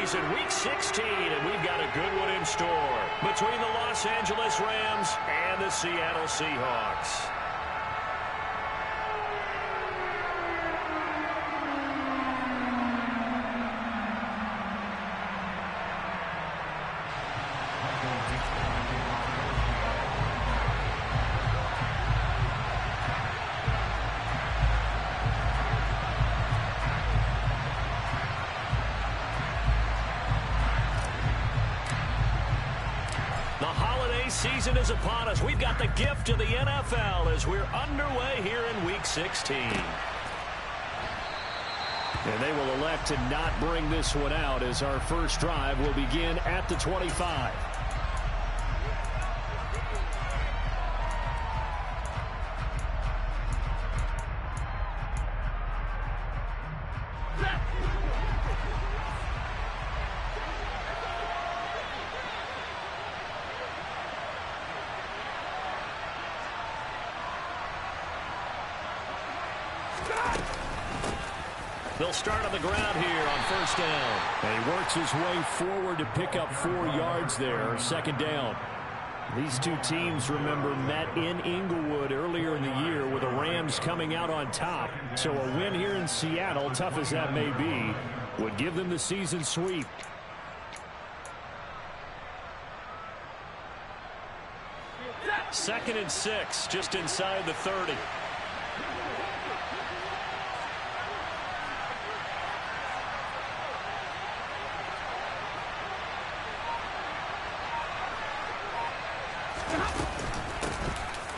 season, Week 16, and we've got a good one in store between the Los Angeles Rams and the Seattle Seahawks. Season is upon us. We've got the gift of the NFL as we're underway here in Week 16. And they will elect to not bring this one out as our first drive will begin at the 25. They'll start on the ground here on first down. And he works his way forward to pick up 4 yards there, second down. These two teams, remember, met in Inglewood earlier in the year with the Rams coming out on top. So a win here in Seattle, tough as that may be, would give them the season sweep. Second and 6, just inside the 30.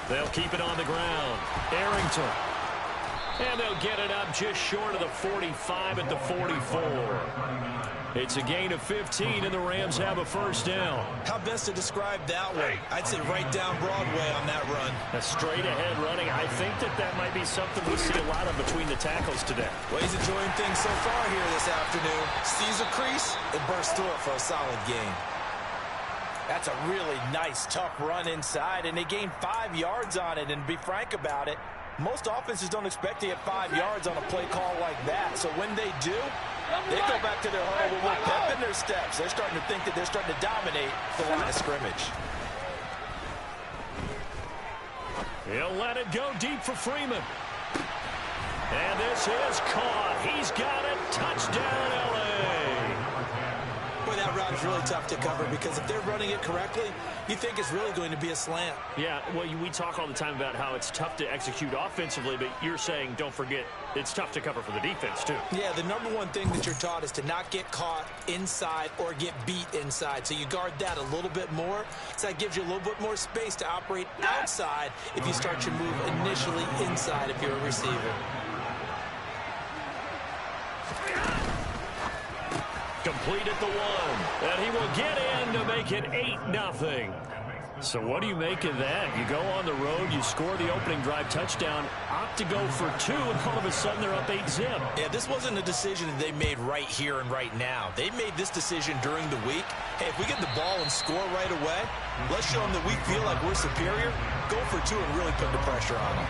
They'll keep it on the ground. Arrington. And they'll get it up just short of the 45 at the 44. It's a gain of 15, and the Rams have a first down. How best to describe that one? I'd say right down Broadway on that run. A straight-ahead running. I think that might be something we see a lot of between the tackles today. Well, he's enjoying things so far here this afternoon. Sees a crease and bursts through it for a solid gain. That's a really nice, tough run inside, and they gained 5 yards on it. And to be frank about it, most offenses don't expect to get 5 yards on a play call like that. So when they do, they go back to their huddle with more pep in their steps. They're starting to think that they're starting to dominate the line of scrimmage. He'll let it go deep for Freeman. And this is caught. He's got it. Touchdown, L.A. Boy, that route is really tough to cover because if they're running it correctly, you think it's really going to be a slant. Yeah, well, we talk all the time about how it's tough to execute offensively, but you're saying, don't forget, it's tough to cover for the defense, too. Yeah, the number one thing that you're taught is to not get caught inside or get beat inside. So you guard that a little bit more. So that gives you a little bit more space to operate outside if you start your move initially inside if you're a receiver. Complete at the 1, and he will get in to make it 8-0. So what do you make of that? You go on the road, you score the opening drive touchdown, opt to go for 2, and all of a sudden they're up 8-zip. Yeah, this wasn't a decision that they made right here and right now. They made this decision during the week. Hey, if we get the ball and score right away, let's show them that we feel like we're superior. Go for 2 and really put the pressure on them.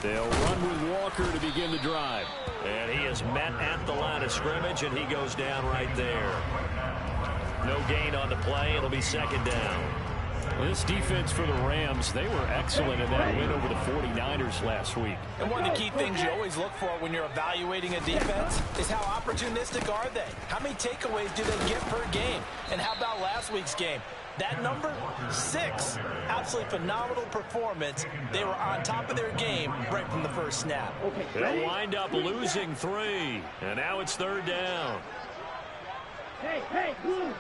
They'll run with Walker to begin the drive. And he is met at the line of scrimmage, and he goes down right there. No gain on the play. It'll be second down. Well, this defense for the Rams, they were excellent in that win over the 49ers last week. And one of the key things you always look for when you're evaluating a defense is how opportunistic are they? How many takeaways do they get per game? And how about last week's game? That number, 6. Absolutely phenomenal performance. They were on top of their game right from the first snap. They'll wind up losing 3. And now it's third down. Hey, blue.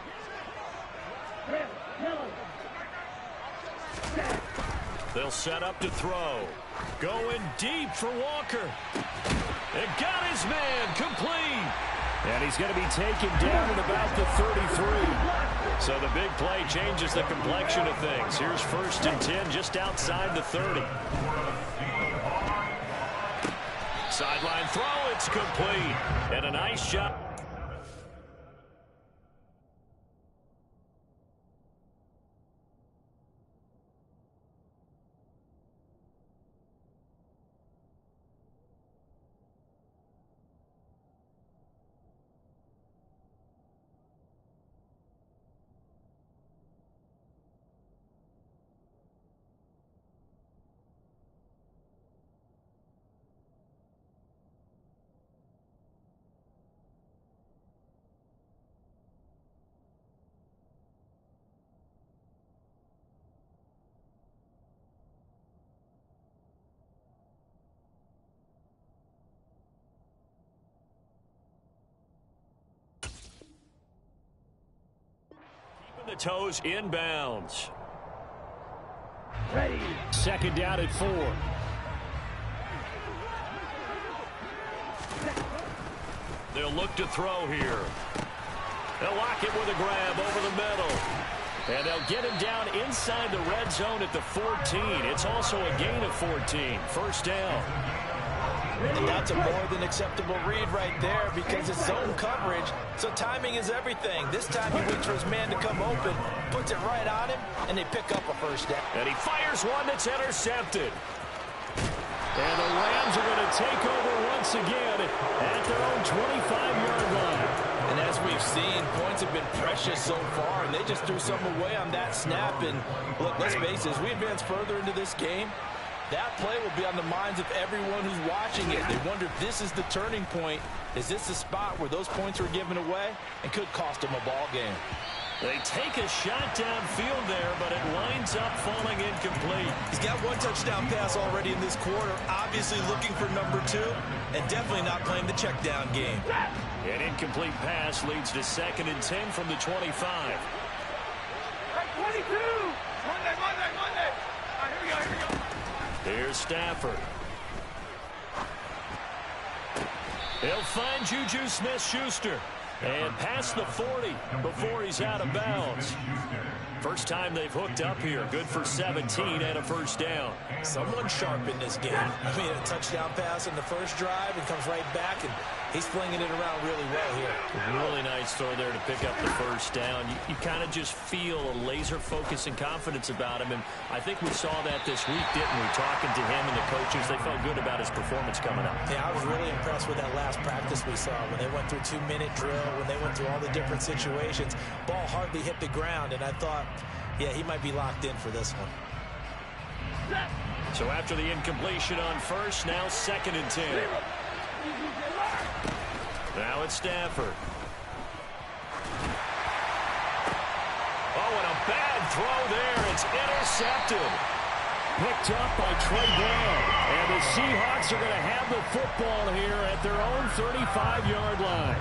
Red, yellow. They'll set up to throw. Going deep for Walker. It got his man complete. And he's going to be taken down at about the 33. So the big play changes the complexion of things. Here's first and 10 just outside the 30. Sideline throw, it's complete. And a nice shot. the toes inbounds. Ready. Second down at 4. They'll look to throw here. They'll lock it with a grab over the middle. And they'll get him down inside the red zone at the 14. It's also a gain of 14. First down. And that's a more than acceptable read right there because it's zone coverage, so timing is everything. This time he waits for his man to come open, puts it right on him, and they pick up a first down. And he fires one that's intercepted. And the Rams are going to take over once again at their own 25-yard line. And as we've seen, points have been precious so far, and they just threw some away on that snap. And look, let's face it, as we advance further into this game, that play will be on the minds of everyone who's watching it. They wonder if this is the turning point. Is this the spot where those points were given away and could cost them a ball game? They take a shot downfield there, but it winds up falling incomplete. He's got one touchdown pass already in this quarter, obviously looking for number 2, and definitely not playing the check down game. An incomplete pass leads to 2nd and 10 from the 25. Hey, 22. Monday. All right, here we go. Here's Stafford. He'll find Juju Smith-Schuster and past the 40 before he's out of bounds. First time they've hooked up here. Good for 17 and a first down. Someone sharp in this game. I mean, a touchdown pass in the first drive and comes right back, and he's flinging it around really well here. Really nice throw there to pick up the first down. You kind of just feel a laser focus and confidence about him, and I think we saw that this week, didn't we? Talking to him and the coaches, they felt good about his performance coming up. Yeah, I was really impressed with that last practice we saw when they went through 2-minute drill, when they went through all the different situations. Ball hardly hit the ground, and I thought, yeah, he might be locked in for this one. So after the incompletion on first, now 2nd and 10. Now it's Stafford. Oh, and a bad throw there. It's intercepted. Picked up by Trey Brown. And the Seahawks are going to have the football here at their own 35-yard line.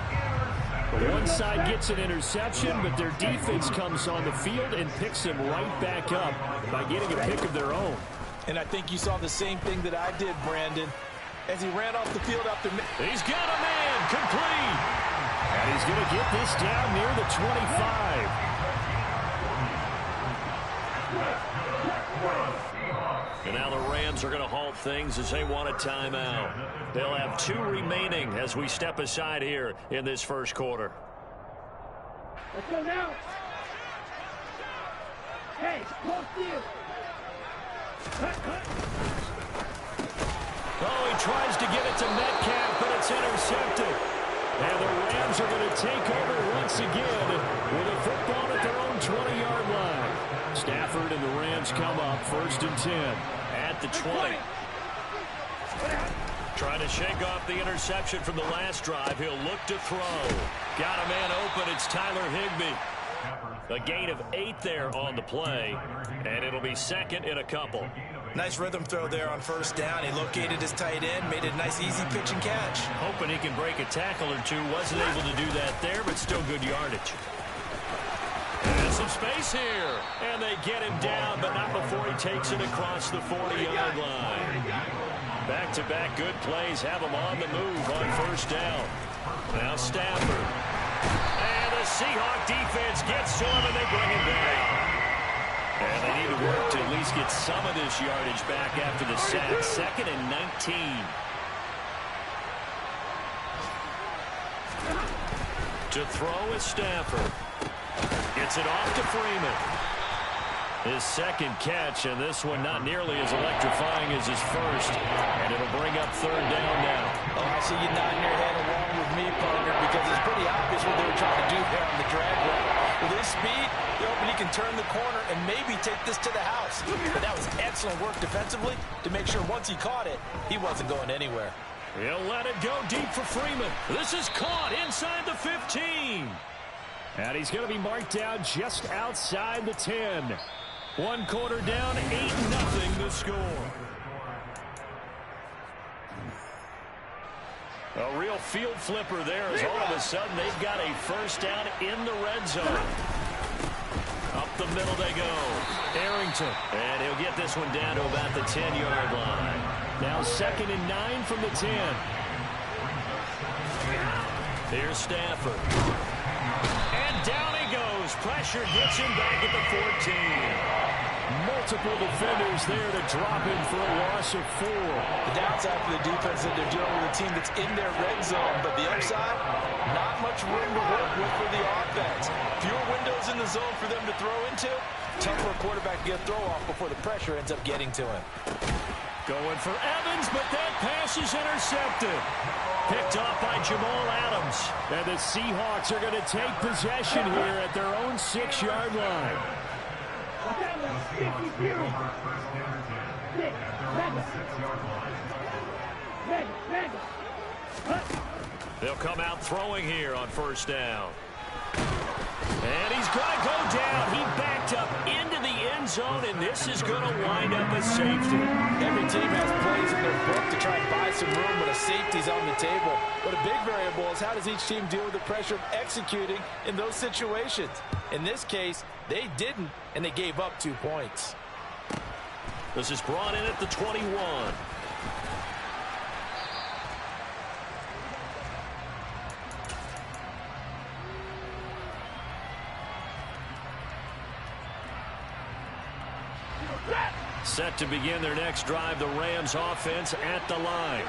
One side gets an interception, but their defense comes on the field and picks them right back up by getting a pick of their own. And I think you saw the same thing that I did, Brandon, as he ran off the field after... He's got a man, complete. And he's going to get this down near the 25. And now the Rams are going to halt things as they want a timeout. They'll have 2 remaining as we step aside here in this first quarter. Let's go now. Hey, close to you. Cut. Oh, he tries to get it to Metcalf, but it's intercepted. And the Rams are going to take over once again with a football at their own 20-yard line. Stafford and the Rams come up 1st and 10 at the 20. Trying to shake off the interception from the last drive. He'll look to throw. Got a man open. It's Tyler Higbee. A gain of 8 there on the play, and it'll be 2nd and a couple. Nice rhythm throw there on first down. He located his tight end, made a nice easy pitch and catch. Hoping he can break a tackle or two. Wasn't able to do that there, but still good yardage. And some space here. And they get him down, but not before he takes it across the 40-yard line. Back-to-back good plays have him on the move on first down. Now Stafford. And the Seahawk defense gets to him, and they bring him down. And they need to work to at least get some of this yardage back after the sack. 2nd and 19. To throw is Stafford. Gets it off to Freeman. His 2nd catch, and this one not nearly as electrifying as his first. And it'll bring up 3rd down now. Oh, I see you nodding your head along with me, partner, because it's pretty obvious what they were trying to do there on the drag route. With his speed, they're hoping he can turn the corner and maybe take this to the house. But that was excellent work defensively to make sure once he caught it, he wasn't going anywhere. He'll let it go deep for Freeman. This is caught inside the 15. And he's going to be marked down just outside the 10. 1 quarter down, 8-0 the score. A real field flipper there as all of a sudden they've got a first down in the red zone. the middle they go. Arrington. And he'll get this one down to about the 10-yard line. Now 2nd and 9 from the 10. Here's Stafford. And down he goes. Pressure gets him back at the 14. Multiple defenders there to drop him for a loss of 4. The downside for the defense is that they're dealing with a team that's in their red zone, but the upside, not much room to work with for the offense. Fewer windows in the zone for them to throw into. Tough for a quarterback to get a throw off before the pressure ends up getting to him. Going for Evans, but that pass is intercepted. Picked off by Jamal Adams. And the Seahawks are going to take possession here at their own 6-yard line. They'll come out throwing here on 1st down. And he's going to go down. He backed up into the end zone, and this is going to wind up a safety. Every team has plays in their book to try and buy some room when a safety's on the table. But a big variable is how does each team deal with the pressure of executing in those situations. In this case, they didn't, and they gave up 2 points. This is brought in at the 21. Set to begin their next drive, the Rams offense at the line.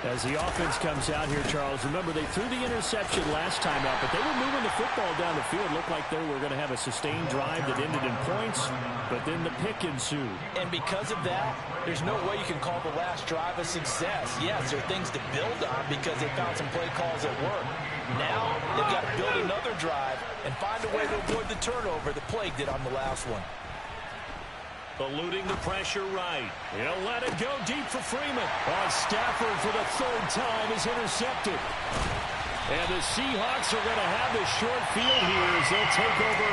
As the offense comes out here, Charles, remember they threw the interception last time out, but they were moving the football down the field. Looked like they were going to have a sustained drive that ended in points, but then the pick ensued. And because of that, there's no way you can call the last drive a success. Yes, there are things to build on because they found some play calls that work. Now they've got to build another drive and find a way to avoid the turnover the Plague did on the last one. Eluding the pressure right. He'll let it go deep for Freeman. Stafford for the 3rd time is intercepted. And the Seahawks are going to have the short field here as they'll take over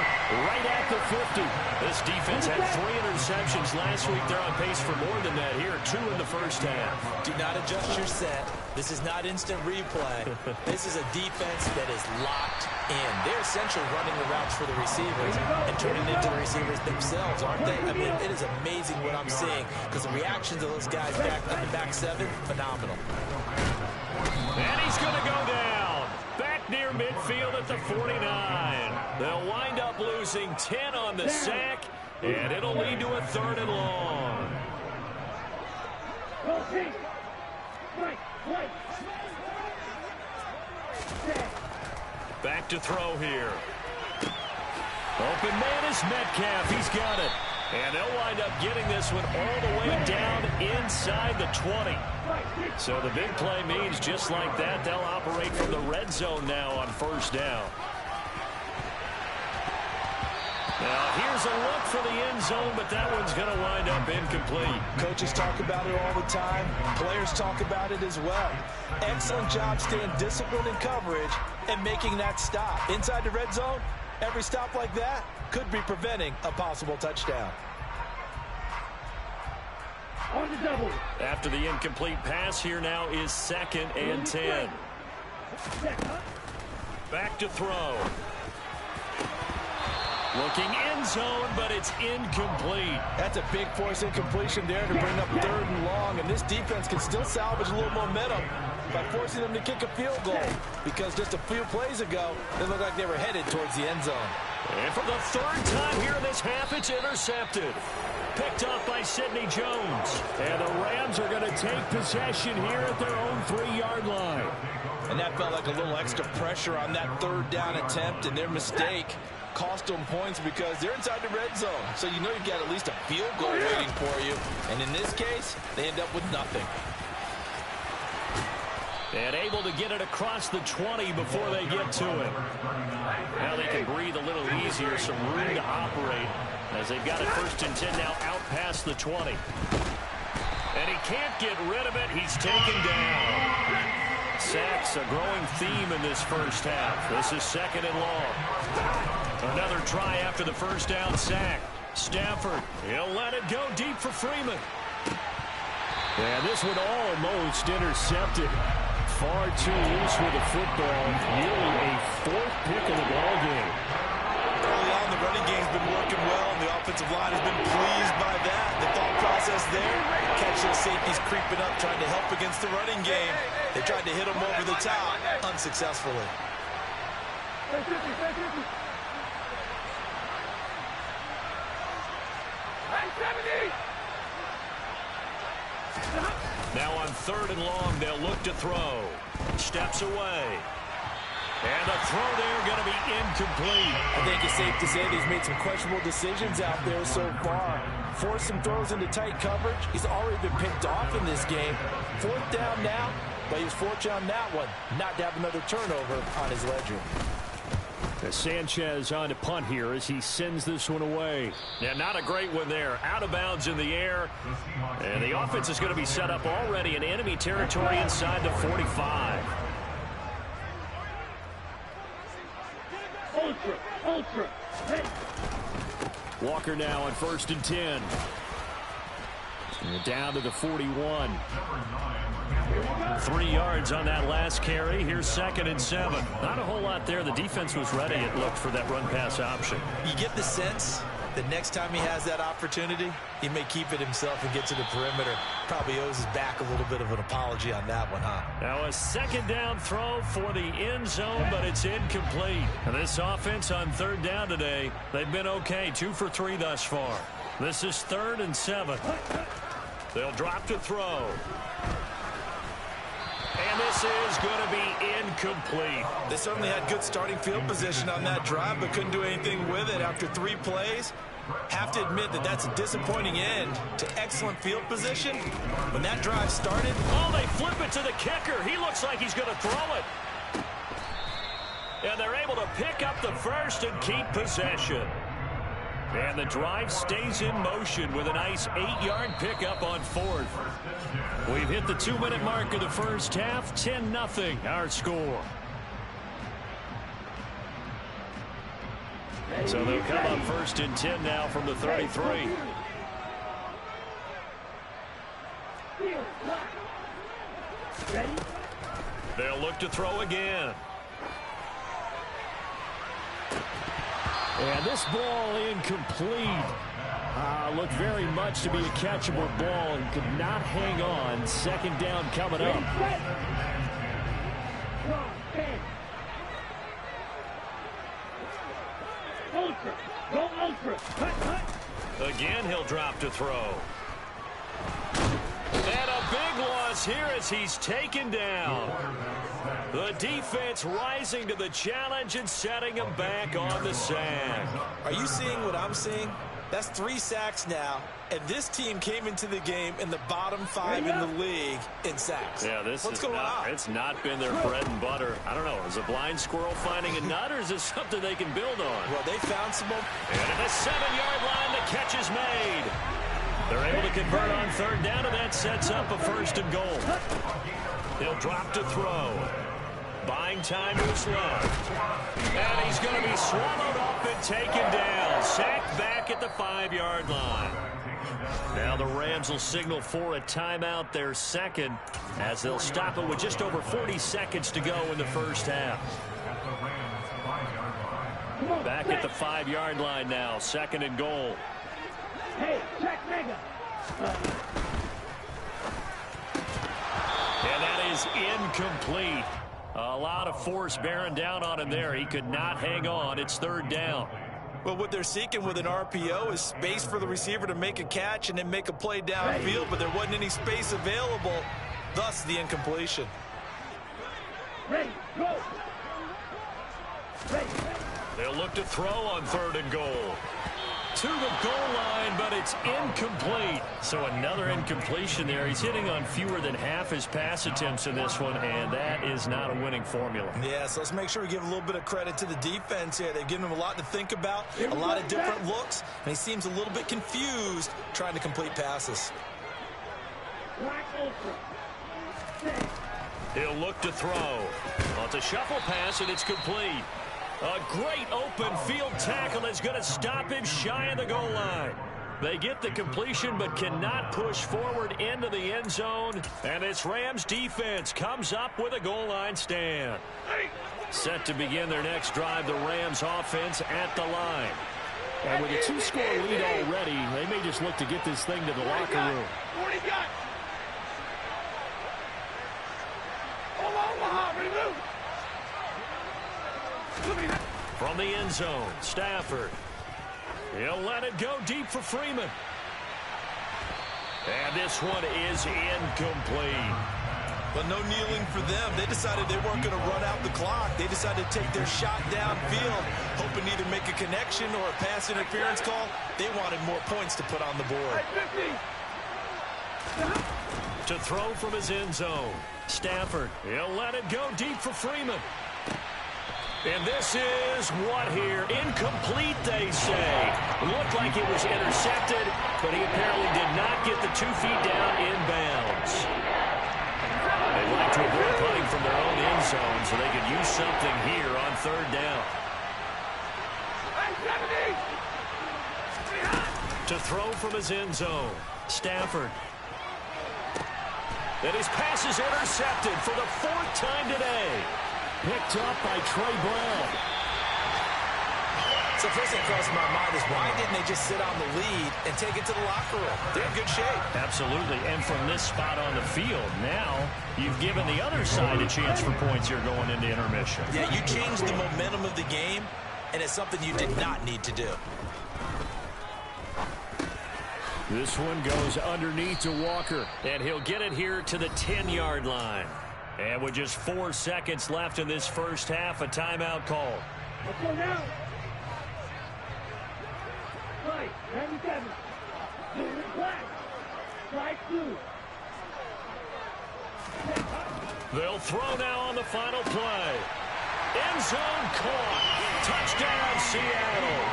right at the 50. This defense had 3 interceptions last week. They're on pace for more than that here. 2 in the first half. Do not adjust your set. This is not instant replay. This is a defense that is locked in. They're essentially running the routes for the receivers and turning into the receivers themselves, aren't they? I mean, it is amazing what I'm seeing because the reactions of those guys back in the back 7, phenomenal. And he's going to go down. Back near midfield at the 49. They'll wind up losing 10 on the sack, and it'll lead to a 3rd and long. Back to throw here. Open man is Metcalf. He's got it. And they'll wind up getting this one all the way down inside the 20. So the big play means just like that, they'll operate from the red zone now on 1st down. Now here's a look for the end zone, but that one's going to wind up incomplete. Coaches talk about it all the time. Players talk about it as well. Excellent job staying disciplined in coverage and making that stop. Inside the red zone, every stop like that could be preventing a possible touchdown. On the double. After the incomplete pass, here now is 2nd and 10. Back to throw. Looking end zone, but it's incomplete. That's a big force incompletion there to bring up 3rd and long, and this defense can still salvage a little momentum by forcing them to kick a field goal because just a few plays ago, they looked like they were headed towards the end zone. And for the 3rd time here in this half, it's intercepted. Picked off by Sidney Jones. And the Rams are going to take possession here at their own 3-yard line. And that felt like a little extra pressure on that 3rd down attempt, and their mistake cost them points because they're inside the red zone. So you know you've got at least a field goal waiting for you. And in this case, they end up with nothing. And able to get it across the 20 before they get to it. Now they can breathe a little easier, some room to operate as they've got it 1st and 10 now out past the 20. And he can't get rid of it. He's taken down. Sacks a growing theme in this first half. This is 2nd and long. Another try after the 1st down sack. Stafford, he'll let it go deep for Freeman. And this one almost intercepted. Far too loose with the football. Nearly a 4th pick of the ball game. Early on, the running game's been working well. offensive line has been pleased by that. The thought process there, catch those safeties creeping up, trying to help against the running game. They tried to hit them over the top, unsuccessfully. Now on 3rd and long, they'll look to throw. Steps away. And the throw there going to be incomplete. I think it's safe to say that he's made some questionable decisions out there so far. Forced some throws into tight coverage. He's already been picked off in this game. 4th down now, but he was fortunate on that one not to have another turnover on his ledger. Sanchez on to punt here as he sends this one away. Yeah, not a great one there. Out of bounds in the air. And the offense is going to be set up already in enemy territory inside the 45. Ultra. Hey. Walker now on 1st and 10. And down to the 41. 3 yards on that last carry. Here's 2nd and 7. Not a whole lot there. The defense was ready, it looked, for that run-pass option. You get the sense that next time he has that opportunity, he may keep it himself and get to the perimeter. Probably owes his back a little bit of an apology on that one, huh? Now a 2nd down throw for the end zone, but it's incomplete. And this offense on 3rd down today, they've been okay. 2 for 3 thus far. This is 3rd and 7. They'll drop to throw. And this is going to be incomplete. They certainly had good starting field position on that drive, but couldn't do anything with it after 3 plays. Have to admit that that's a disappointing end to excellent field position. When that drive started... Oh, they flip it to the kicker. He looks like he's going to throw it. And they're able to pick up the first and keep possession. And the drive stays in motion with a nice 8-yard pickup on 4th. We've hit the 2-minute mark of the first half. 10-0 our score. So they'll come up 1st and 10 now from the 33. They'll look to throw again. And this ball incomplete. Looked very much to be a catchable ball and could not hang on. 2nd down coming up. Again, he'll drop to throw. And a big loss here as he's taken down. The defense rising to the challenge and setting him back on the sack. Are you seeing what I'm seeing? That's 3 sacks now, and this team came into the game in the bottom 5 in the league in sacks. Yeah, What's going on? It's not been their bread and butter. I don't know. Is a blind squirrel finding a nut, or is this something they can build on? Well, they found some more. And at the 7-yard line, the catch is made. They're able to convert on 3rd down, and that sets up a 1st and goal. He'll drop to throw. Buying time to his left. And he's going to be swallowed up and taken down. Sacked back at the 5-yard line. Now the Rams will signal for a timeout, their 2nd, as they'll stop it with just over 40 seconds to go in the first half. Back at the 5-yard line now, 2nd and goal. Hey, check mega. And that is incomplete. A lot of force bearing down on him there. He could not hang on. It's 3rd down. Well, what they're seeking with an RPO is space for the receiver to make a catch and then make a play downfield, but there wasn't any space available, thus the incompletion. Ready, go. Ready. They'll look to throw on 3rd and goal. To the goal line, but it's incomplete. So another incompletion there. He's hitting on fewer than half his pass attempts in this one, and that is not a winning formula. Yeah, so let's make sure we give a little bit of credit to the defense here. They've given him a lot to think about, a lot of different looks, and he seems a little bit confused trying to complete passes. He'll look to throw. Well, it's a shuffle pass, and it's complete. A great open field tackle is going to stop him shy of the goal line. They get the completion but cannot push forward into the end zone. And this Rams defense comes up with a goal line stand. Set to begin their next drive, the Rams offense at the line. And with a 2-score lead already, they may just look to get this thing to the locker room. What do you got? Omaha, remove. From the end zone, Stafford. He'll let it go deep for Freeman. And this one is incomplete. But no kneeling for them. They decided they weren't going to run out the clock. They decided to take their shot downfield, hoping to either make a connection or a pass interference call. They wanted more points to put on the board. To throw from his end zone, Stafford. He'll let it go deep for Freeman. And this is what here? Incomplete, they say. Looked like it was intercepted, but he apparently did not get the 2 feet down inbounds. They'd like to avoid punting from their own end zone so they could use something here on 3rd down. To throw from his end zone, Stafford. And his pass is intercepted for the 4th time today. Picked up by Trey Brown. So first thing crossing my mind is why didn't they just sit on the lead and take it to the locker room? They're in good shape. Absolutely. And from this spot on the field, now you've given the other side a chance for points here going into intermission. Yeah, you changed the momentum of the game, and it's something you did not need to do. This one goes underneath to Walker, and he'll get it here to the 10-yard line. And with just 4 seconds left in this first half, a timeout call. Let's go now. Right, 97. Black. Strike 2. They'll throw now on the final play. End zone caught. Touchdown, Seattle.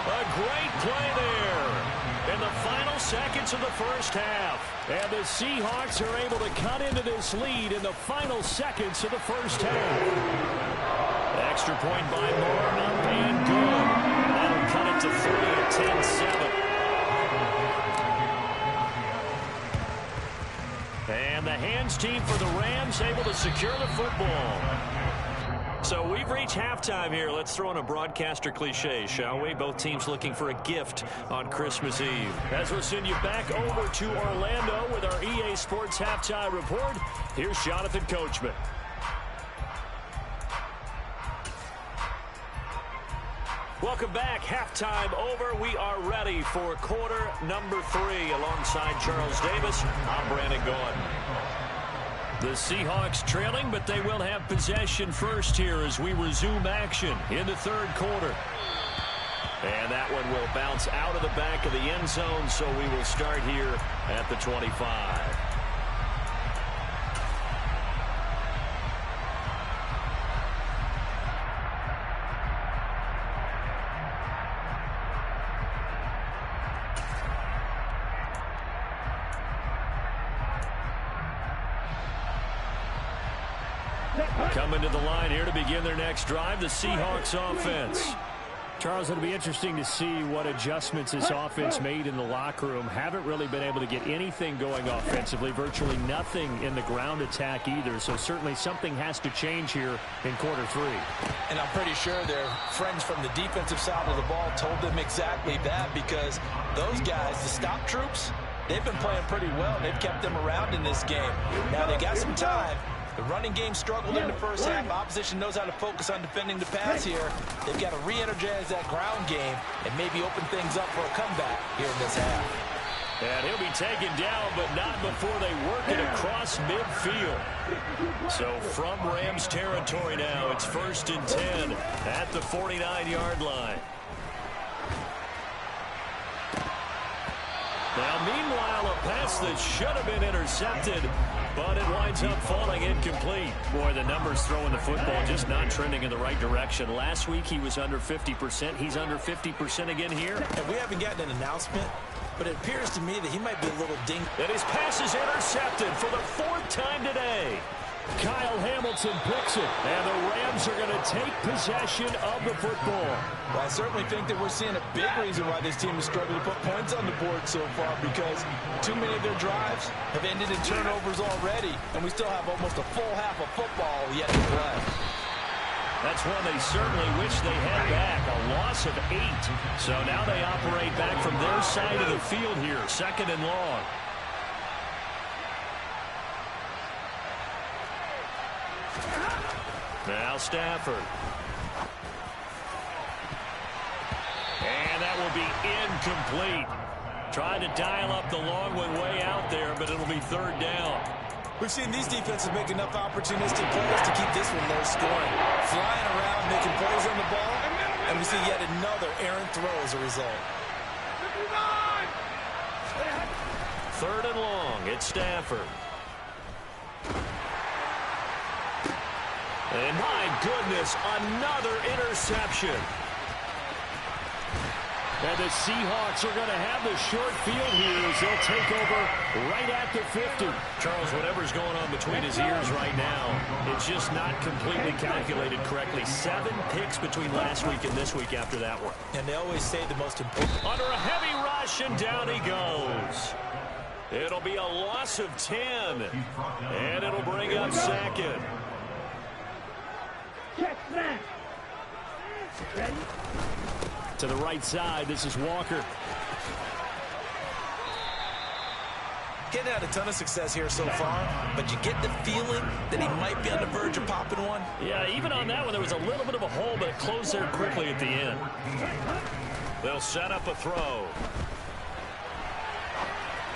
A great play there in the final seconds of the first half. And the Seahawks are able to cut into this lead in the final seconds of the first half. Extra point by Moore, up and good. That'll cut it to 3 at 10-7. And the hands team for the Rams able to secure the football. So we've reached halftime here. Let's throw in a broadcaster cliche, shall we? Both teams looking for a gift on Christmas Eve. As we'll send you back over to Orlando with our EA Sports Halftime Report, here's Jonathan Coachman. Welcome back. Halftime over. We are ready for quarter number 3 alongside Charles Davis. I'm Brandon Gaudin. The Seahawks trailing, but they will have possession first here as we resume action in the 3rd quarter. And that one will bounce out of the back of the end zone, so we will start here at the 25. Coming to the line here to begin their next drive, the Seahawks offense. Charles, it'll be interesting to see what adjustments this offense made in the locker room. Haven't really been able to get anything going offensively, virtually nothing in the ground attack either. So certainly something has to change here in quarter 3. And I'm pretty sure their friends from the defensive side of the ball told them exactly that, because those guys, the stop troops, they've been playing pretty well. They've kept them around in this game. Now they got some time. The running game struggled in the first half. Opposition knows how to focus on defending the pass here. They've got to re-energize that ground game and maybe open things up for a comeback here in this half. And he'll be taken down, but not before they work it across midfield. So from Rams territory now, it's 1st and 10 at the 49-yard line. Now, meanwhile, a pass that should have been intercepted, but it winds up falling incomplete. Boy, the numbers throwing the football just not trending in the right direction. Last week, he was under 50%. He's under 50% again here. And we haven't gotten an announcement, but it appears to me that he might be a little dinged. And his pass is intercepted for the 4th time today. Kyle Hamilton picks it, and the Rams are going to take possession of the football. Well, I certainly think that we're seeing a big reason why this team is struggling to put points on the board so far, because too many of their drives have ended in turnovers already, and we still have almost a full half of football yet to play. That's one they certainly wish they had back, a loss of 8. So now they operate back from their side of the field here, 2nd and long. Now Stafford. And that will be incomplete. Trying to dial up the long one way out there, but it'll be 3rd down. We've seen these defenses make enough opportunistic plays to keep this one low scoring. Flying around, making plays on the ball, and we see yet another errant throw as a result. 3rd and long, it's Stafford. And my goodness, another interception. And the Seahawks are going to have the short field here as they'll take over right at the 50. Charles, whatever's going on between his ears right now, it's just not completely calculated correctly. 7 picks between last week and this week after that one. And they always say the most important. Under a heavy rush, and down he goes. It'll be a loss of 10, and it'll bring up 2nd. Check snap. Ready? To the right side, this is Walker. Getting had a ton of success here so far, but you get the feeling that he might be on the verge of popping one. Yeah, even on that one, there was a little bit of a hole, but it closed there quickly at the end. They'll set up a throw.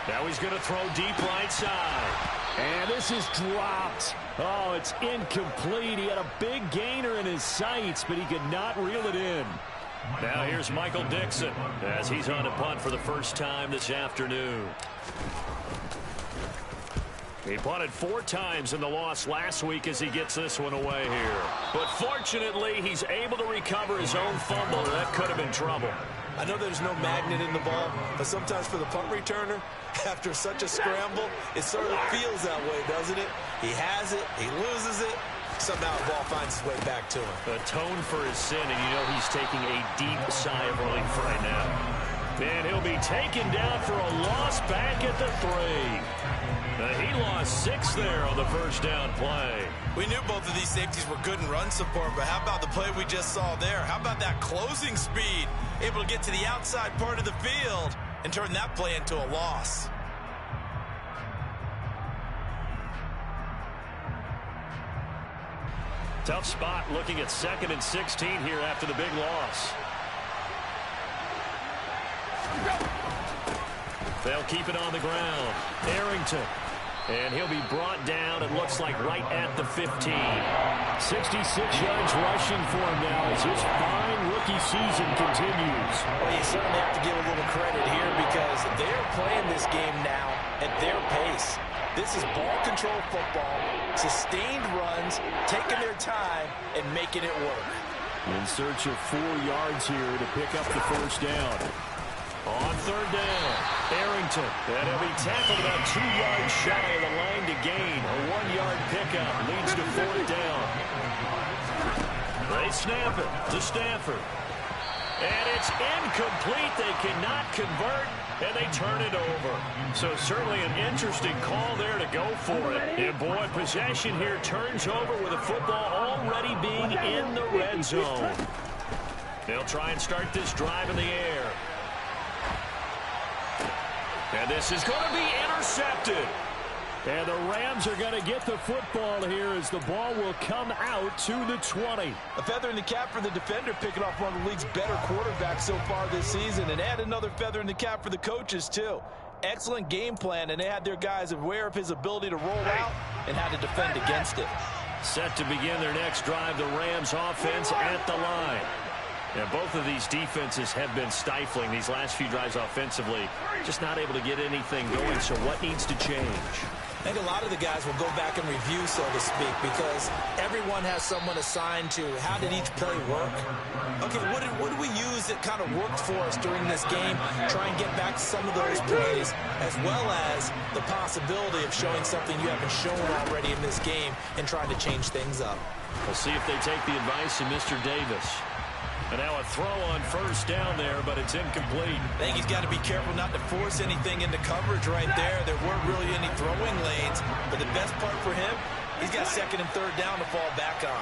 Now he's going to throw deep right side. And this is dropped. Oh, it's incomplete. He had a big gainer in his sights, but he could not reel it in. Now here's Michael Dixon as he's on a punt for the first time this afternoon. He punted 4 times in the loss last week as he gets this one away here. But fortunately, he's able to recover his own fumble. That could have been trouble. I know there's no magnet in the ball, but sometimes for the punt returner, after such a scramble, it sort of feels that way, doesn't it? He has it, he loses it, somehow the ball finds its way back to him. Atone for his sin, and you know he's taking a deep sigh of relief right now. And he'll be taken down for a loss back at the 3. He lost 6 there on the first down play. We knew both of these safeties were good in run support, but how about the play we just saw there? How about that closing speed? Able to get to the outside part of the field and turn that play into a loss. Tough spot looking at 2nd and 16 here after the big loss. They'll keep it on the ground. Arrington. And he'll be brought down, it looks like, right at the 15. 66 yards rushing for him now as his fine rookie season continues. Well, you certainly have to give a little credit here because they're playing this game now at their pace. This is ball control football, sustained runs, taking their time, and making it work. In search of 4 yards here to pick up the first down. On 3rd down, Arrington. And he'll be tackled about 2 yards shy of the line to gain. A 1-yard pickup leads to 4th down. They snap it to Stafford. And it's incomplete. They cannot convert, and they turn it over. So certainly an interesting call there to go for it. And boy, possession here turns over with the football already being in the red zone. They'll try and start this drive in the air. And this is going to be intercepted. And the Rams are going to get the football here as the ball will come out to the 20. A feather in the cap for the defender, picking off one of the league's better quarterbacks so far this season, and add another feather in the cap for the coaches, too. Excellent game plan, and they had their guys aware of his ability to roll out and how to defend against it. Set to begin their next drive, the Rams offense at the line. And both of these defenses have been stifling these last few drives offensively. Just not able to get anything going, so what needs to change? I think a lot of the guys will go back and review, so to speak, because everyone has someone assigned to how did each play work. Okay, what did we use that kind of worked for us during this game? Try and get back to some of those plays, as well as the possibility of showing something you haven't shown already in this game and trying to change things up. We'll see if they take the advice of Mr. Davis. And now a throw on first down there, but it's incomplete. I think he's got to be careful not to force anything into coverage right there. There weren't really any throwing lanes, but the best part for him, he's got 2nd and 3rd down to fall back on.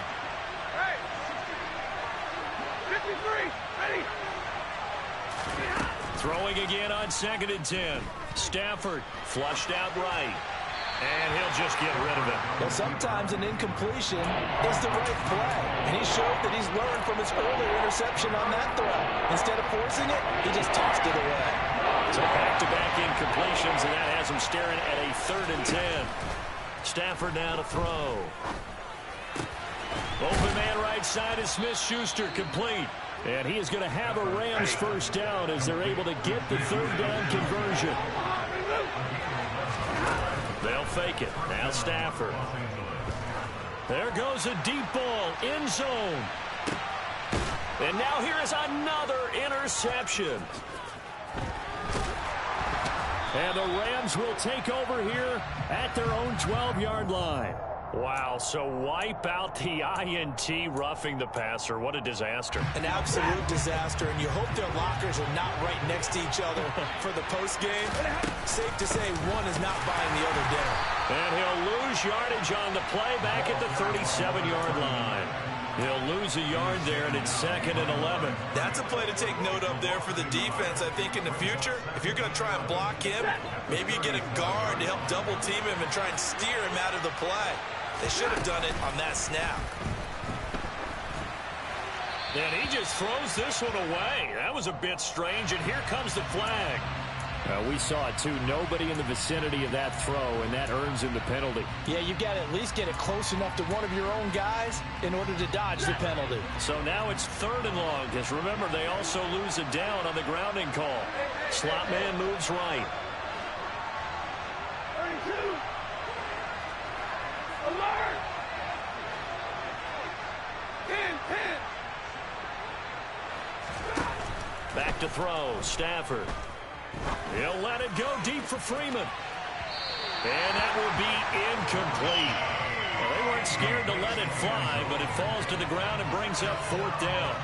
Throwing again on 2nd and 10. Stafford flushed out right. And he'll just get rid of it. Well, sometimes an incompletion is the right play. And he showed that he's learned from his earlier interception on that throw. Instead of forcing it, he just tossed it away. So back-to-back incompletions, and that has him staring at a 3rd and 10. Stafford now to throw. Open man right side is Smith-Schuster, complete. And he is going to have a Rams first down as they're able to get the 3rd down conversion. They'll fake it. Now Stafford. There goes a deep ball. End zone. And now here is another interception. And the Rams will take over here at their own 12-yard line. Wow, so wipe out the INT, roughing the passer. What a disaster. An absolute disaster, and you hope their lockers are not right next to each other for the postgame. Safe to say one is not buying the other dinner. And he'll lose yardage on the play back at the 37-yard line. He'll lose a yard there, and it's 2nd and 11. That's a play to take note of there for the defense. I think in the future, if you're going to try and block him, maybe you get a guard to help double-team him and try and steer him out of the play. They should have done it on that snap. And he just throws this one away. That was a bit strange, and here comes the flag. We saw it, too. Nobody in the vicinity of that throw, and that earns him the penalty. Yeah, you've got to at least get it close enough to one of your own guys in order to dodge the penalty. So now it's 3rd and long, because remember, they also lose a down on the grounding call. Slot man moves right. 32. Alert! 10. Back to throw. Stafford. He'll let it go deep for Freeman. And that will be incomplete. Well, they weren't scared to let it fly, but it falls to the ground and brings up 4th down.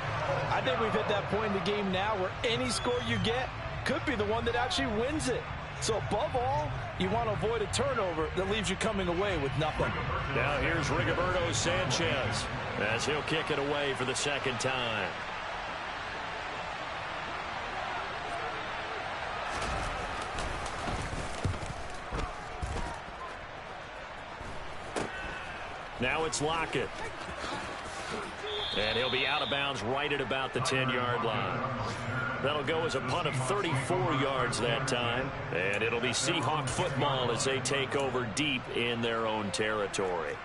I think we've hit that point in the game now where any score you get could be the one that actually wins it. So above all, you want to avoid a turnover that leaves you coming away with nothing. Now here's Rigoberto Sanchez as he'll kick it away for the 2nd time. Now it's Lockett. And he'll be out of bounds right at about the 10-yard line. That'll go as a punt of 34 yards that time. And it'll be Seahawk football as they take over deep in their own territory.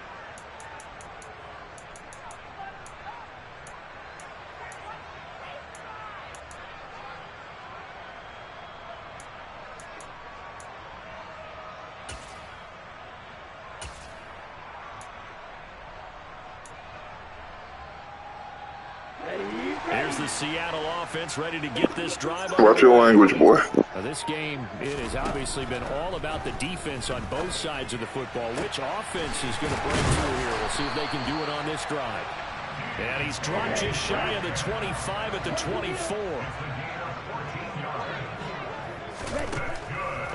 Here's the Seattle offense ready to get this drive. Watch your language, boy. Now this game, it has obviously been all about the defense on both sides of the football. Which offense is going to break through here? We'll see if they can do it on this drive. And he's dropped just shy of the 25 at the 24.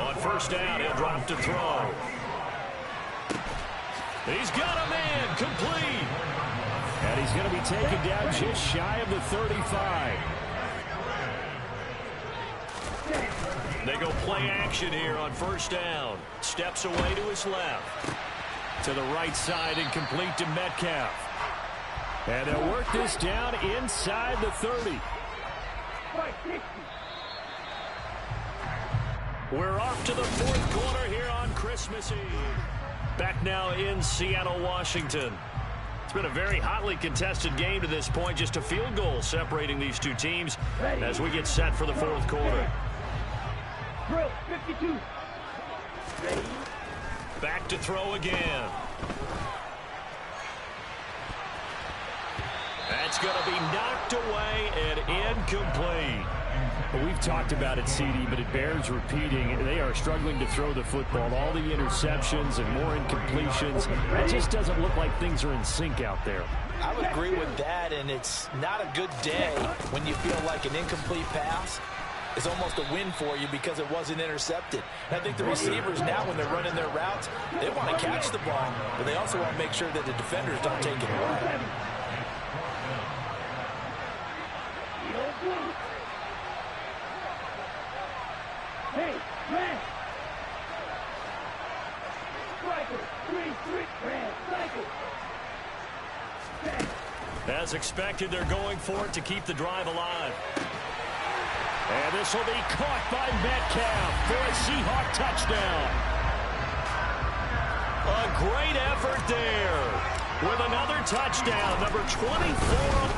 On 1st down, he'll drop to throw. He's got a man, complete. And he's going to be taken down just shy of the 35. They go play action here on 1st down. Steps away to his left. To the right side and complete to Metcalf. And they'll work this down inside the 30. We're off to the 4th quarter here on Christmas Eve. Back now in Seattle, Washington. It's been a very hotly contested game to this point. Just a field goal separating these two teams as we get set for the 4th quarter. Drill 52. Ready. Back to throw again. That's going to be knocked away and incomplete. Well, we've talked about it, CD, but it bears repeating. They are struggling to throw the football. All the interceptions and more incompletions. It just doesn't look like things are in sync out there. I would agree with that, and it's not a good day when you feel like an incomplete pass is almost a win for you because it wasn't intercepted. And I think the receivers now, when they're running their routes, they want to catch the ball, but they also want to make sure that the defenders don't take it away. As expected, they're going for it to keep the drive alive. And this will be caught by Metcalf for a Seahawk touchdown. A great effort there with another touchdown. Number 24.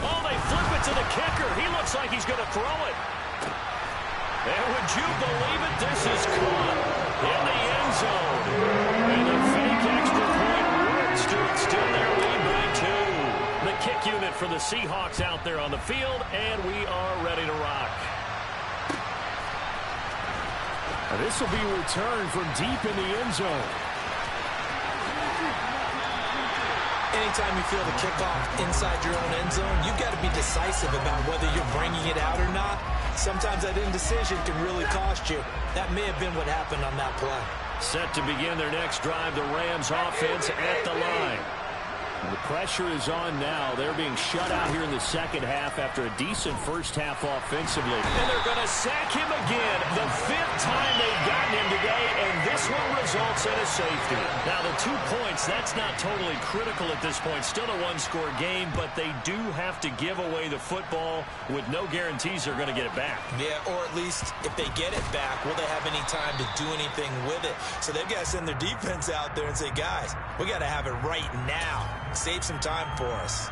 Oh, they flip it to the kicker. He looks like he's going to throw it. And would you believe it? This is caught in the end zone. And the fake extra point works to extend their lead by 2. The kick unit for the Seahawks out there on the field, and we are ready to rock. This will be returned from deep in the end zone. Anytime you feel the kickoff inside your own end zone, you've got to be decisive about whether you're bringing it out or not. Sometimes that indecision can really cost you. That may have been what happened on that play. Set to begin their next drive, the Rams offense at the line. The pressure is on now. They're being shut out here in the second half after a decent first half offensively. And they're going to sack him again. The 5th time they've gotten him today, and this one results in a safety. Now, the 2 points, that's not totally critical at this point. Still a one-score game, but they do have to give away the football with no guarantees they're going to get it back. Yeah, or at least if they get it back, will they have any time to do anything with it? So they've got to send their defense out there and say, guys, we got to have it right now. Save some time for us.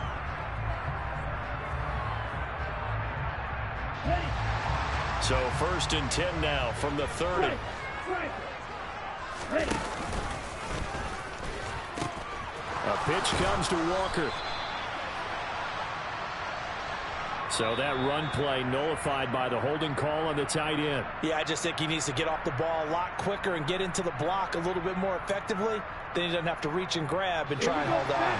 So 1st and 10 now from the 30. A pitch comes to Walker. So that run play nullified by the holding call on the tight end. Yeah, I just think he needs to get off the ball a lot quicker and get into the block a little bit more effectively. Then he doesn't have to reach and grab and try and hold on.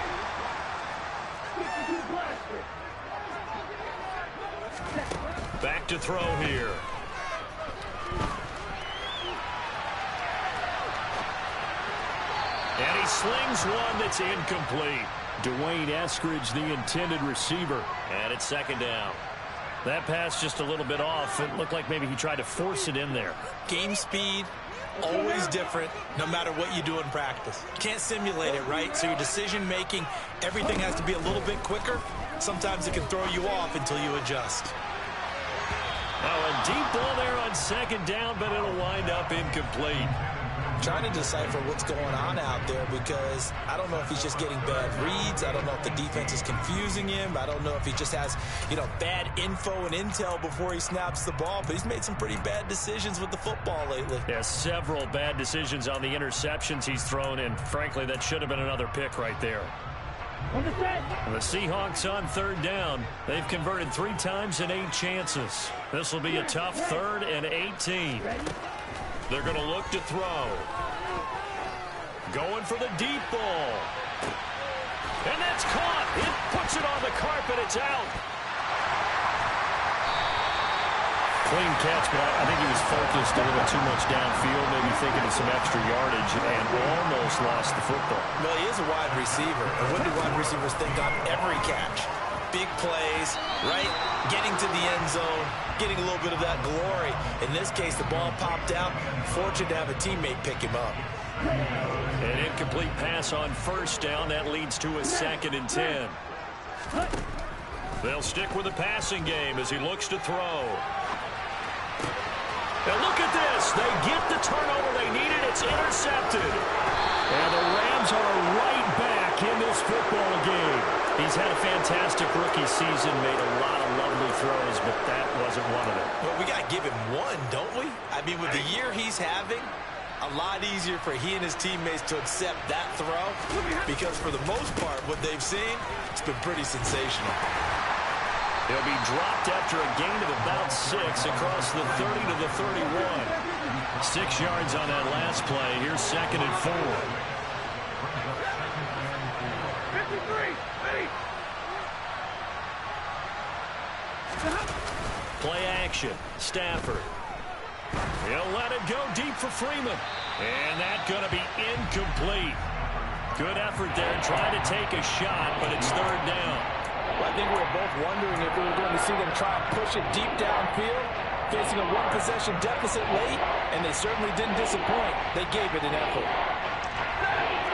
Back to throw here. And he slings one that's incomplete. Dwayne Eskridge, the intended receiver. And it's 2nd down. That pass just a little bit off. It looked like maybe he tried to force it in there. Game speed, always different, no matter what you do in practice. You can't simulate it, right? So your decision-making, everything has to be a little bit quicker. Sometimes it can throw you off until you adjust. Oh, a deep ball there on 2nd down, but it'll wind up incomplete. Trying to decipher what's going on out there because I don't know if he's just getting bad reads. I don't know if the defense is confusing him. I don't know if he just has, bad info and intel before he snaps the ball. But he's made some pretty bad decisions with the football lately. Yeah, several bad decisions on the interceptions he's thrown, and frankly, that should have been another pick right there. The Seahawks on 3rd down. They've converted 3 times in 8 chances. This will be a tough 3rd and 18. They're going to look to throw. Going for the deep ball. And that's caught. It puts it on the carpet. It's out. Clean catch, but I think he was focused a little too much downfield, maybe thinking of some extra yardage, and almost lost the football. Well, he is a wide receiver. And what do wide receivers think on every catch? Big plays, right? Getting to the end zone, getting a little bit of that glory. In this case, the ball popped out. Fortunate to have a teammate pick him up. An incomplete pass on 1st down. That leads to a 2nd and 10. They'll stick with the passing game as he looks to throw. Now look at this. They get the turnover they needed. It's intercepted. And the Rams are right back in this football game. He's had a fantastic rookie season, made a lot of lovely throws, but that wasn't one of them. Well, we got to give him one, don't we? I mean, with the year he's having, a lot easier for he and his teammates to accept that throw because for the most part, what they've seen, it's been pretty sensational. He'll be dropped after a gain of about 6 across the 30 to the 31. 6 yards on that last play. Here's 2nd and 4. 53, ready. Play action. Stafford. He'll let it go deep for Freeman. And that's going to be incomplete. Good effort there trying to take a shot, but it's 3rd down. Well, I think we were both wondering if we were going to see them try and push it deep downfield, facing a 1-possession deficit late, and they certainly didn't disappoint. They gave it an effort.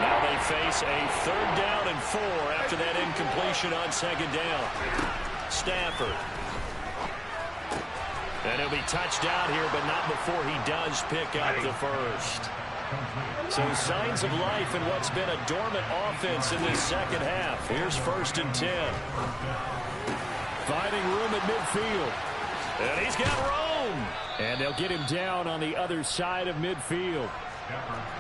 Now they face a 3rd down and 4 after that incompletion on 2nd down. Stafford. And he'll be touched out here, but not before he does pick up the first. So signs of life in what's been a dormant offense in this second half. Here's 1st and 10. Finding room at midfield. And he's got room. And they'll get him down on the other side of midfield.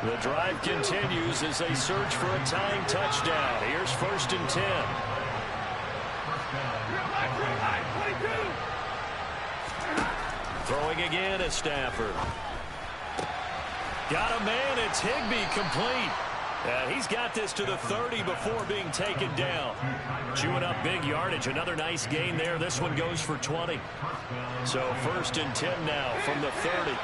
The drive continues as they search for a tying touchdown. Here's 1st and 10. Throwing again is Stafford. Got a man. It's Higbee complete. And he's got this to the 30 before being taken down. Chewing up big yardage. Another nice gain there. This one goes for 20. So 1st and 10 now from the 30.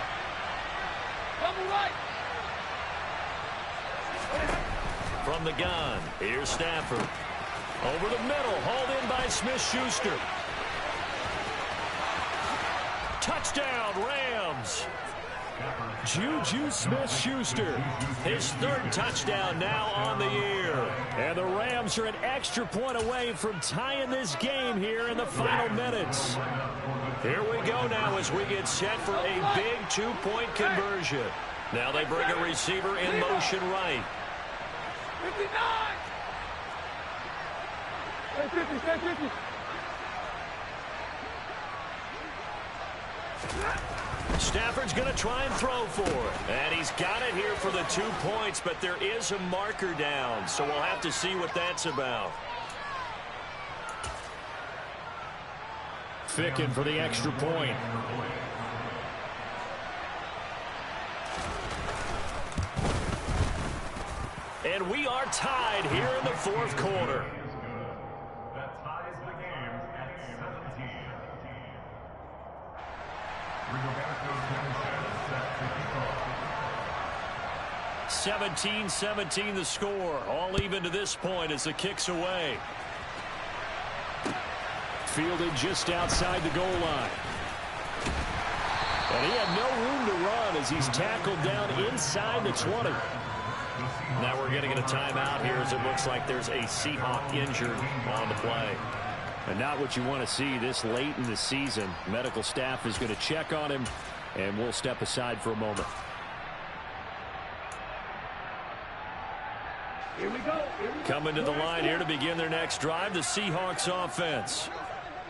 From the gun, here's Stafford. Over the middle, hauled in by Smith-Schuster. Touchdown, Rams. Juju Smith-Schuster, his 3rd touchdown now on the year. And the Rams are an extra point away from tying this game here in the final minutes. Here we go now as we get set for a big 2-point conversion. Now they bring a receiver in motion right. 59! Hey, 50, stay 50. Stafford's going to try and throw for it. And he's got it here for the 2 points, but there is a marker down, so we'll have to see what that's about. Ficken for the extra point. And we are tied here in the 4th quarter. That ties the game at 17. 17-17 the score. All even to this point as the kick's away. Fielded just outside the goal line. And he had no room to run as he's tackled down inside the 20. Now we're getting a timeout here as it looks like there's a Seahawk injured on the play. And not what you want to see this late in the season. Medical staff is going to check on him, and we'll step aside for a moment. Here we go. Coming to the line here to begin their next drive, the Seahawks offense.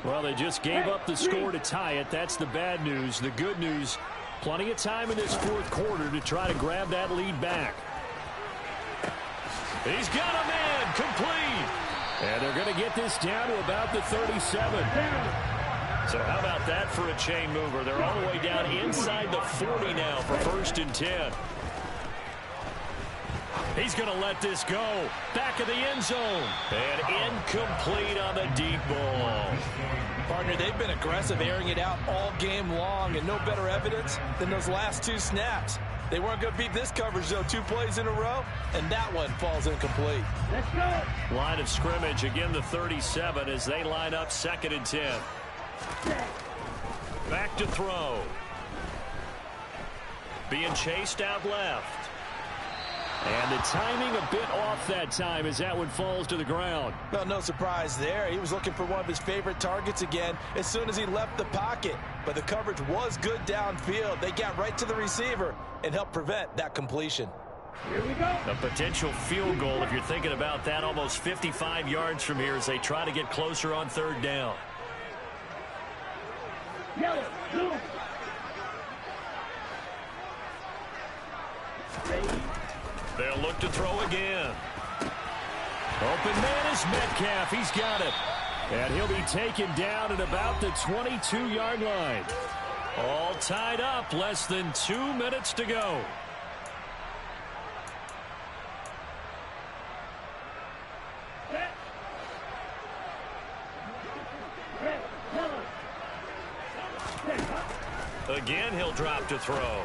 Well, they just gave up the score to tie it. That's the bad news. The good news, plenty of time in this 4th quarter to try to grab that lead back. He's got a man complete. And they're going to get this down to about the 37. So how about that for a chain mover? They're all the way down inside the 40 now for 1st and 10. He's going to let this go. Back of the end zone. And incomplete on the deep ball. Partner, they've been aggressive, airing it out all game long, and no better evidence than those last 2 snaps. They weren't going to beat this coverage, though. 2 plays in a row, and that one falls incomplete. Let's go. Line of scrimmage, again the 37 as they line up 2nd and 10. Back to throw. Being chased out left. And the timing a bit off that time as that one falls to the ground. Well, no surprise there. He was looking for one of his favorite targets again as soon as he left the pocket. But the coverage was good downfield. They got right to the receiver and helped prevent that completion. Here we go. A potential field goal, if you're thinking about that, almost 55 yards from here as they try to get closer on 3rd down. Yellow, blue. They'll look to throw again. Open man is Metcalf. He's got it. And he'll be taken down at about the 22-yard line. All tied up. Less than 2 minutes to go. Again, he'll drop to throw.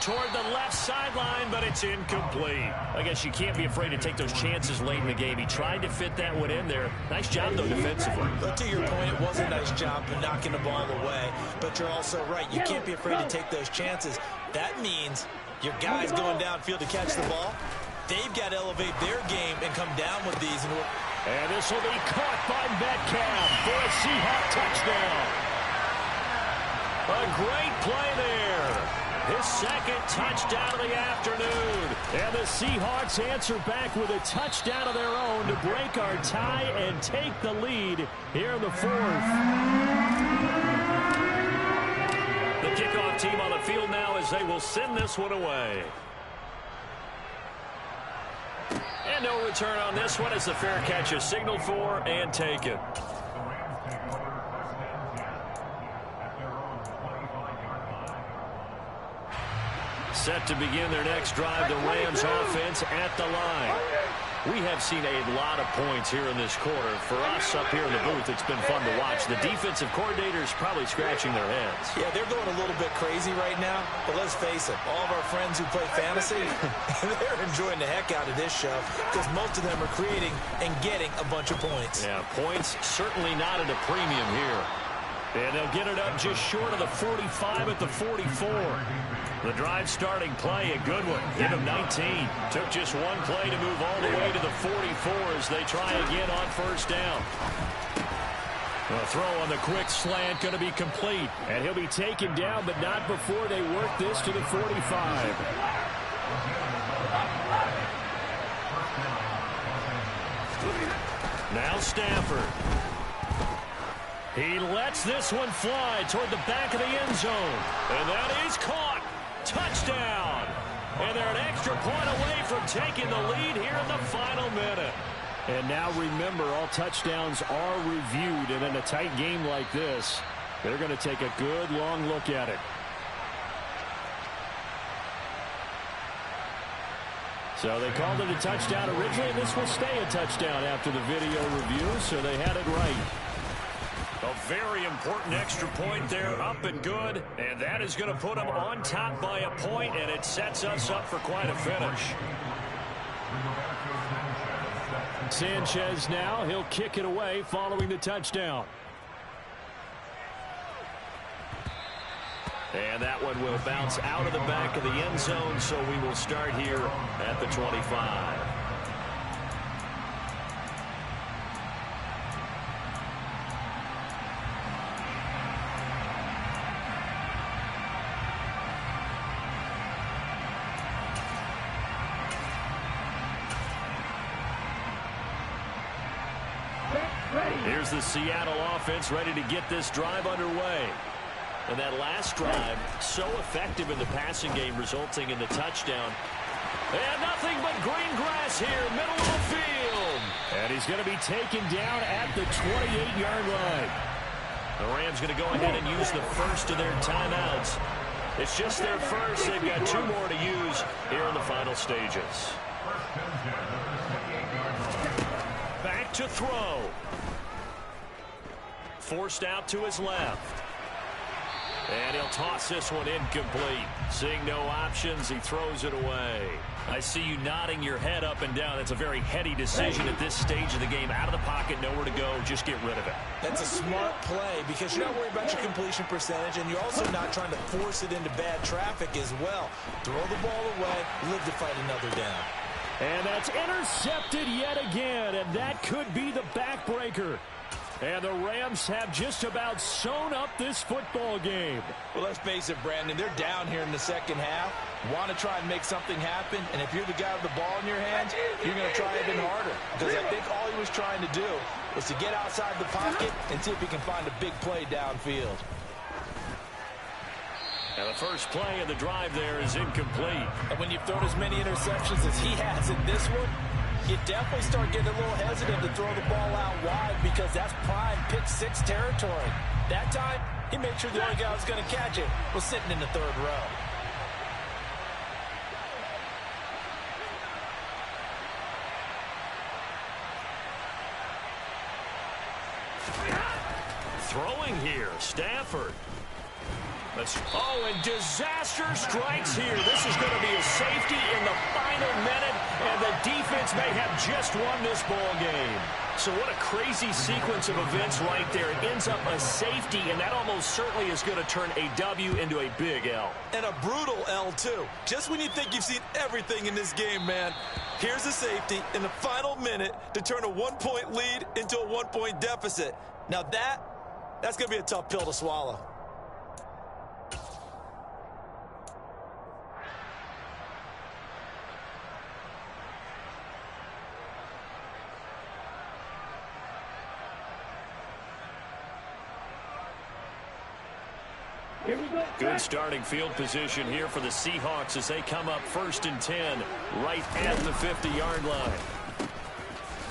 Toward the left sideline, but it's incomplete. I guess you can't be afraid to take those chances late in the game. He tried to fit that one in there. Nice job, though, defensively. But to your point, it was a nice job of knocking the ball away. But you're also right. You can't be afraid to take those chances. That means your guy's going downfield to catch the ball. They've got to elevate their game and come down with these. And this will be caught by Metcalf for a Seahawk touchdown. A great play there. His second touchdown of the afternoon. And the Seahawks answer back with a touchdown of their own to break our tie and take the lead here in the fourth. The kickoff team on the field now as they will send this one away. And no return on this one as the fair catch is signaled for and taken. Set to begin their next drive, the Rams offense at the line. We have seen a lot of points here in this quarter. For us up here in the booth, it's been fun to watch. The defensive coordinators probably scratching their heads. Yeah, they're going a little bit crazy right now, but let's face it, all of our friends who play fantasy, they're enjoying the heck out of this show because most of them are creating and getting a bunch of points. Yeah, points certainly not at a premium here. And they'll get it up just short of the 45 at the 44. The drive starting play, a good one. Give him 19. Took just one play to move all the way to the 44 as they try again on first down. The throw on the quick slant going to be complete. And he'll be taken down, but not before they work this to the 45. Now Stafford. He lets this one fly toward the back of the end zone. And that is caught. Touchdown. And they're an extra point away from taking the lead here in the final minute. And now remember, all touchdowns are reviewed. And in a tight game like this, they're going to take a good long look at it. So they called it a touchdown originally, and this will stay a touchdown after the video review, so they had it right. A very important extra point there, up and good, and that is going to put them on top by a point, and it sets us up for quite a finish. Sanchez now, he'll kick it away following the touchdown. And that one will bounce out of the back of the end zone, so we will start here at the 25. Here's the Seattle offense ready to get this drive underway. And that last drive, so effective in the passing game, resulting in the touchdown. And nothing but green grass here, middle of the field. And he's going to be taken down at the 28-yard line. The Rams going to go ahead and use the first of their timeouts. It's just their first. They've got two more to use here in the final stages. Back to throw. Forced out to his left. And he'll toss this one incomplete. Seeing no options, he throws it away. I see you nodding your head up and down. That's a very heady decision at this stage of the game. Out of the pocket, nowhere to go. Just get rid of it. That's a smart play because you're not worried about your completion percentage, and you're also not trying to force it into bad traffic as well. Throw the ball away, live to fight another down. And that's intercepted yet again, and that could be the backbreaker. And the Rams have just about sewn up this football game. Well, let's face it, Brandon. They're down here in the second half. Want to try and make something happen. And if you're the guy with the ball in your hands, you're going to try even harder. Because I think all he was trying to do was to get outside the pocket and see if he can find a big play downfield. Now the first play of the drive there is incomplete. And when you've thrown as many interceptions as he has in this one, you definitely start getting a little hesitant to throw the ball out wide because that's prime pick six territory. That time, he made sure the only guy who was going to catch it was sitting in the third row. Throwing here, Stafford. Oh, and disaster strikes here. This is going to be a safety in the final minute, and the defense may have just won this ball game. So what a crazy sequence of events right there. It ends up a safety, and that almost certainly is going to turn a W into a big L. And a brutal L, too. Just when you think you've seen everything in this game, man, here's a safety in the final minute to turn a one-point lead into a one-point deficit. Now that's going to be a tough pill to swallow. Here we go. Good starting field position here for the Seahawks as they come up 1st and 10 right at the 50-yard line.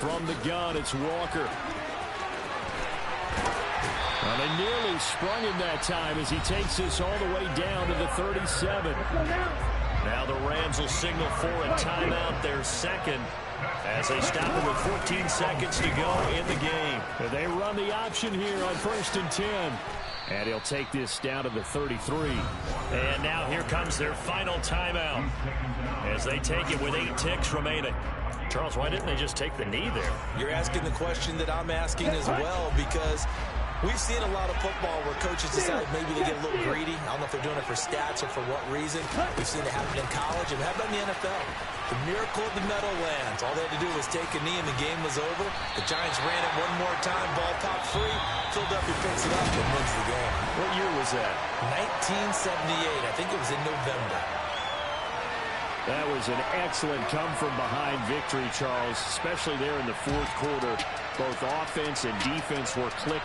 From the gun, it's Walker. And they nearly sprung him that time as he takes this all the way down to the 37. Now the Rams will signal for a timeout, their second, as they stop it with 14 seconds to go in the game. They run the option here on 1st and 10. And he'll take this down to the 33. And now here comes their final timeout as they take it with 8 ticks remaining. Charles, why didn't they just take the knee there? You're asking the question that I'm asking as well, because we've seen a lot of football where coaches decide maybe they get a little greedy. I don't know if they're doing it for stats or for what reason. We've seen it happen in college and happen in the NFL. The miracle of the Meadowlands. All they had to do was take a knee and the game was over. The Giants ran it one more time. Ball popped free. Philadelphia picks it up and wins the game. What year was that? 1978. I think it was in November. That was an excellent come-from-behind victory, Charles, especially there in the 4th quarter. Both offense and defense were clicking.